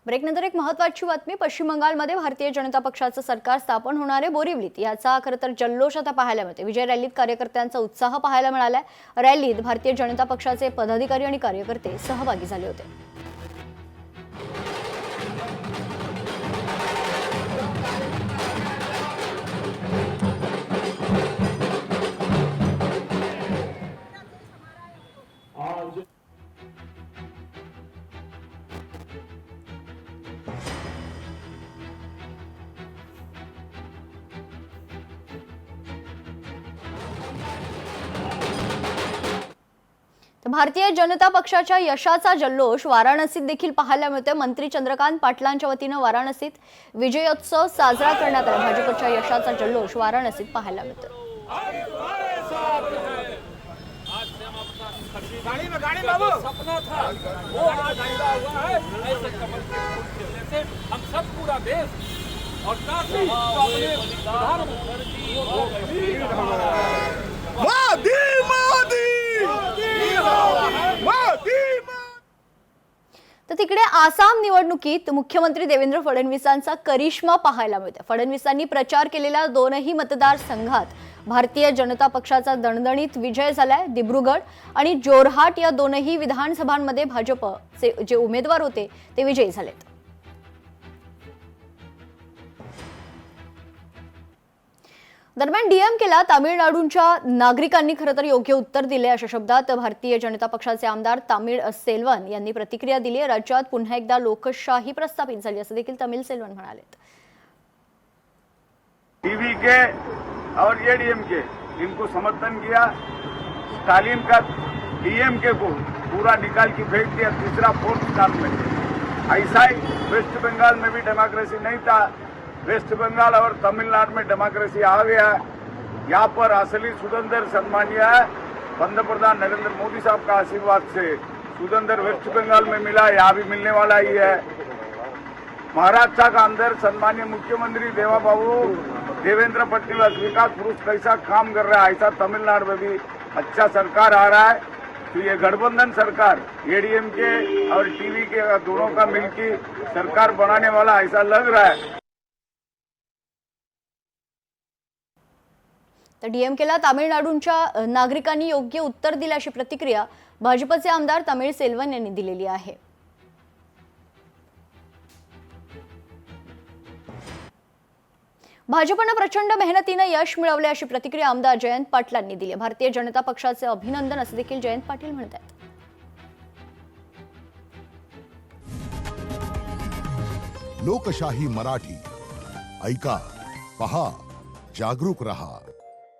ब्रेकनंतर एक महत्त्वाची बातमी. पश्चिम बंगालमध्ये भारतीय जनता पक्षाचं सरकार स्थापन होणार आहे. बोरिवलीत याचा खरं तर जल्लोष आता पाहायला मिळते. विजय रॅलीत कार्यकर्त्यांचा उत्साह पाहायला मिळालाय. रॅलीत भारतीय जनता पक्षाचे पदाधिकारी आणि कार्यकर्ते सहभागी झाले होते. तर भारतीय जनता पक्षाच्या यशाचा जल्लोष वाराणसीत देखील पाहायला मिळतोय. मंत्री चंद्रकांत पाटलांच्या वतीनं वाराणसीत विजयोत्सव साजरा करण्यात आला. भाजपच्या यशाचा जल्लोष वाराणसीत पाहायला मिळतोय. सपना था वो आज पूरा हुआ है। ऐसे कमल के फूल खिलने से हम सब पूरा देश और काशी अपने प्रधानमंत्री तर तिकडे आसाम निवडणुकीत मुख्यमंत्री देवेंद्र फडणवीसांचा करिश्मा पाहायला मिळतो. फडणवीसांनी प्रचार केलेल्या दोनही मतदारसंघात भारतीय जनता पक्षाचा दणदणीत विजय झालाय. दिब्रुगड आणि जोरहाट या दोनही विधानसभांमध्ये भाजपचे जे उमेदवार होते ते विजयी झालेत. दरम्यान डीएमकेला तामिळनाडूच्या नागरिकांनी खरं तर योग्य उत्तर दिले अशा शब्दात भारतीय जनता पक्षाचे आमदार तमिळ सेल्वन यांनी प्रतिक्रिया दिली. राज्यात पुन्हा एकदा लोकशाही प्रस्थापित झाली असं देखील तमिळ सेल्वन म्हणालेत. टीवीके और एडीएमके इनको समर्थन किया, स्टालिन का डीएमके को पूरा निकाल के फेंक दिया तीसरा फोर्थ टर्म में. ऐसा ही वेस्ट बंगाल में भी डेमोक्रेसी नहीं था. वेस्ट बंगाल और तमिलनाडु में डेमोक्रेसी आ गया. यहाँ पर असली सुदंदर सम्मानीय पंतप्रधान नरेंद्र मोदी साहब का आशीर्वाद से सुदंदर वेस्ट बंगाल में मिला, यहाँ भी मिलने वाला ही है. महाराष्ट्र का अंदर सम्मानीय मुख्यमंत्री देवा बाबू देवेंद्र फडणवीस विकास पुरुष कैसा काम कर रहा है, ऐसा तमिलनाडु में भी अच्छा सरकार आ रहा है. तो ये गठबंधन सरकार एडीएमके और टीवी के दोनों का मिलकर सरकार बनाने वाला ऐसा लग रहा है. तर डीएमकेला तामिळनाडूच्या नागरिकांनी योग्य उत्तर दिलं अशी प्रतिक्रिया भाजपचे आमदार तमिळ सेल्वन यांनी दिलेली आहे. भाजपनं प्रचंड मेहनतीनं यश मिळवले अशी प्रतिक्रिया आमदार जयंत पाटलांनी दिली. भारतीय जनता पक्षाचे अभिनंदन असं देखील जयंत पाटील म्हणतात. लोकशाही मराठी ऐका, पहा, जागरूक रहा.